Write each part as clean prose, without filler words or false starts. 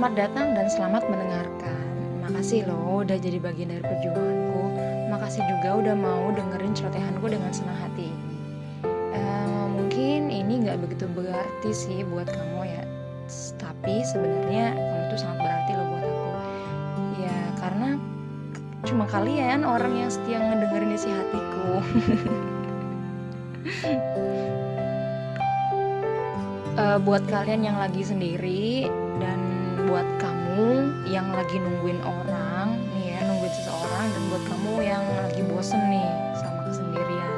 Selamat datang dan selamat mendengarkan. Makasih loh udah jadi bagian dari perjuanganku. Makasih juga udah mau dengerin celotehanku dengan senang hati ini. Mungkin ini gak begitu berarti sih buat kamu ya. Tapi sebenarnya kamu tuh sangat berarti loh buat aku. Ya karena cuma kalian orang yang setia ngedengerin isi hatiku. Buat kalian yang lagi sendiri dan buat kamu yang lagi nungguin orang nih ya, nungguin seseorang, dan buat kamu yang lagi bosen nih sama kesendirian,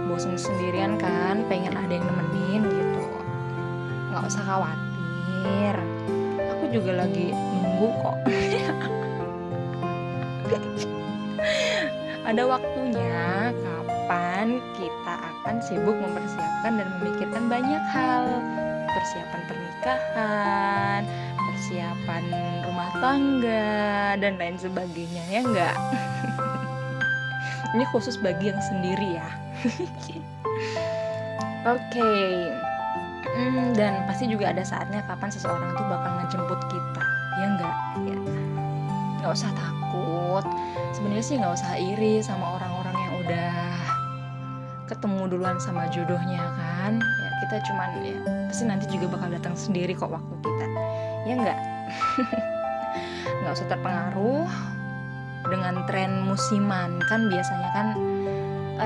bosen sendirian kan, pengen ada yang nemenin gitu, nggak usah khawatir, aku juga lagi nunggu kok. Ada waktunya kapan kita akan sibuk mempersiapkan dan memikirkan banyak hal. Persiapan pernikahan, persiapan rumah tangga, dan lain sebagainya, ya enggak? Ini khusus bagi yang sendiri ya. Oke. Dan pasti juga ada saatnya kapan seseorang tuh bakal ngejemput kita, ya enggak? Ya. Nggak usah takut. Sebenarnya sih nggak usah iri sama orang-orang yang udah ketemu duluan sama jodohnya kan. Ya kita cuman ya pasti nanti juga bakal datang sendiri kok waktu kita. Ya enggak? Nggak usah terpengaruh dengan tren musiman kan, biasanya kan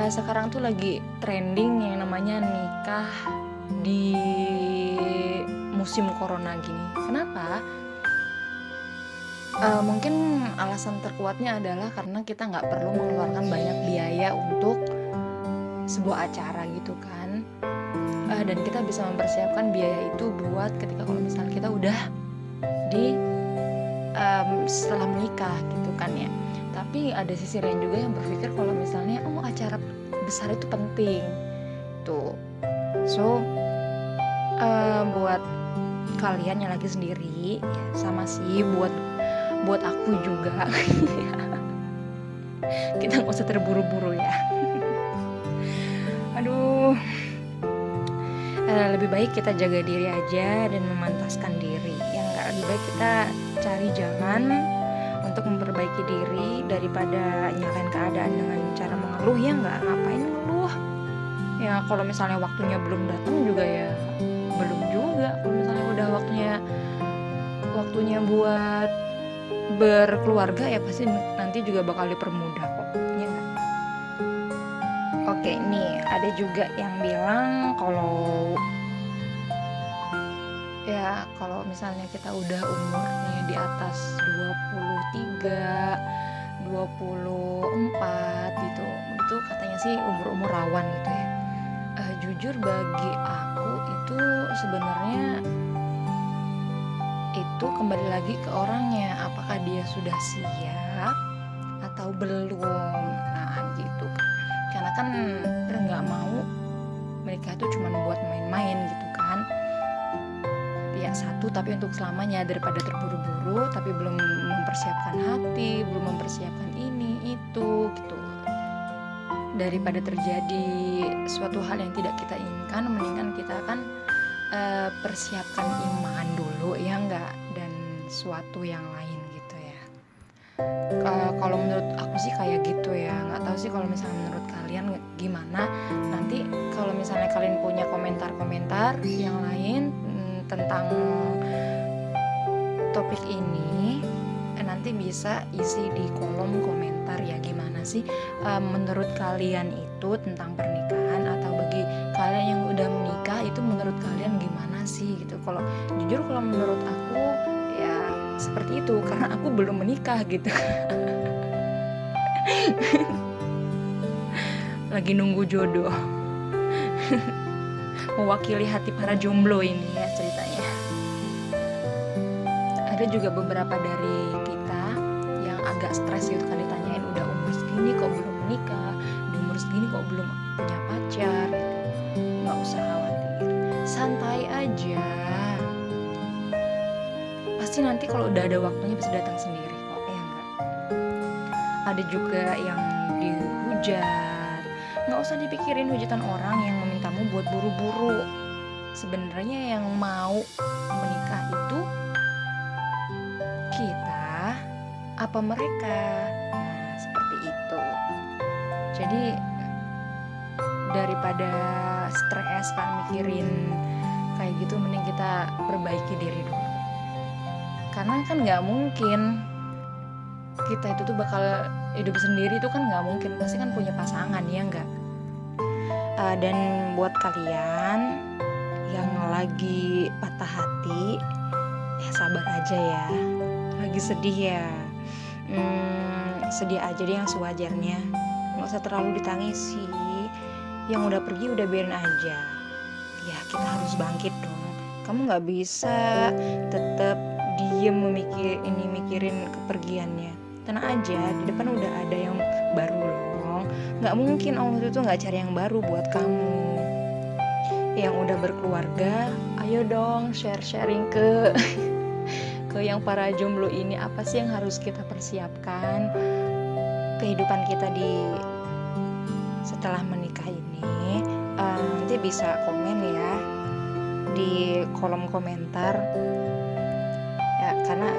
sekarang tuh lagi trending yang namanya nikah di musim corona gini. Kenapa? Mungkin alasan terkuatnya adalah karena kita nggak perlu mengeluarkan banyak biaya untuk sebuah acara gitu kan, dan kita bisa mempersiapkan biaya itu buat ketika kalau misalnya kita udah di setelah menikah gitu kan ya. Tapi ada sisi lain juga yang berpikir kalau misalnya acara besar itu penting tuh. So buat kalian yang lagi sendiri ya, sama sih buat aku juga. Kita nggak usah terburu-buru ya. Aduh, lebih baik kita jaga diri aja dan memantaskan diri. Yang nggak, lebih baik kita cari jalan untuk memperbaiki diri daripada nyalain keadaan dengan cara mengeluh. Ya nggak, ngapain ngeluh? Ya kalau misalnya waktunya belum datang juga ya belum juga. Kalau misalnya udah waktunya buat berkeluarga ya pasti nanti juga bakal dipermudah kok, ya nggak? Oke, nih ada juga yang bilang kalau misalnya kita udah umurnya di atas 23, 24 gitu, itu katanya sih umur-umur rawan gitu ya. Jujur bagi aku itu sebenarnya itu kembali lagi ke orangnya, apakah dia sudah siap atau belum. Nah gitu, karena kan nggak mau menikah itu cuma buat main-main gitu kan ya. Satu, tapi untuk selamanya, daripada terburu-buru tapi belum mempersiapkan hati, belum mempersiapkan ini itu gitu. Daripada terjadi suatu hal yang tidak kita inginkan, mendingan kita kan persiapkan iman dulu ya enggak, dan suatu yang lain gitu ya. Kalau menurut aku sih kayak gitu ya. Nggak tahu sih kalau misalnya menurut kalian gimana. Nanti kalau misalnya kalian punya komentar-komentar yang lain tentang topik ini, nanti bisa isi di kolom komentar ya. Gimana sih menurut kalian itu tentang pernikahan, atau bagi kalian yang udah menikah itu menurut kalian gimana sih gitu. Kalau jujur kalau menurut aku ya seperti itu, karena aku belum menikah gitu. Lagi nunggu jodoh. Mewakili hati para jomblo ini ya ceritanya. Ada juga beberapa dari kita yang agak stres gitu kan, ditanyain udah umur segini kok belum menikah, di umur segini kok belum punya pacar gitu. Nggak usah khawatir, santai aja. Pasti nanti kalau udah ada waktunya bisa datang sendiri kok, ya enggak? Ada juga yang dihujat, nggak usah dipikirin hujatan orang yang memintamu buat buru-buru. Sebenarnya yang mau menikah itu apa mereka. Nah, seperti itu. Jadi daripada stres kan mikirin kayak gitu, mending kita perbaiki diri dulu. Karena kan nggak mungkin kita itu tuh bakal hidup sendiri, itu kan nggak mungkin, pasti kan punya pasangan, ya nggak? Dan buat kalian yang lagi patah hati, ya sabar aja ya. Lagi sedih ya, sedih aja deh yang sewajarnya, nggak usah terlalu ditangisi. Yang udah pergi udah biarin aja. Ya kita harus bangkit dong. Kamu nggak bisa tetap diem mikirin kepergiannya. Tenang aja, di depan udah ada yang baru loh. Nggak mungkin Allah itu tuh nggak cari yang baru buat kamu. Yang udah berkeluarga, ayo dong sharing ke yang para jomblo ini, apa sih yang harus kita persiapkan kehidupan kita di setelah menikah ini. Nanti bisa komen ya di kolom komentar ya, karena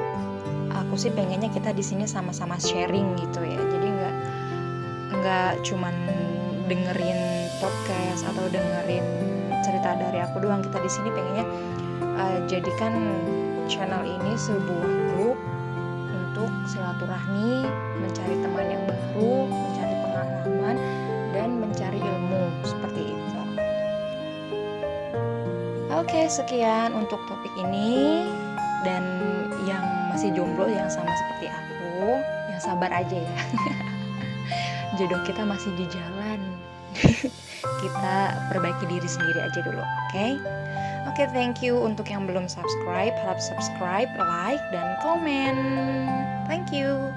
aku sih pengennya kita di sini sama-sama sharing gitu ya. Jadi nggak cuman dengerin podcast atau dengerin cerita dari aku doang. Kita di sini pengennya jadikan channel ini sebuah grup untuk silaturahmi, mencari teman yang baru, mencari pengalaman, dan mencari ilmu seperti itu. Oke, sekian untuk topik ini. Dan yang masih jomblo yang sama seperti aku, yang sabar aja ya. Jodoh kita masih di jalan. Kita perbaiki diri sendiri aja dulu, oke? Oke, thank you untuk yang belum subscribe, harap subscribe, like, dan komen. Thank you.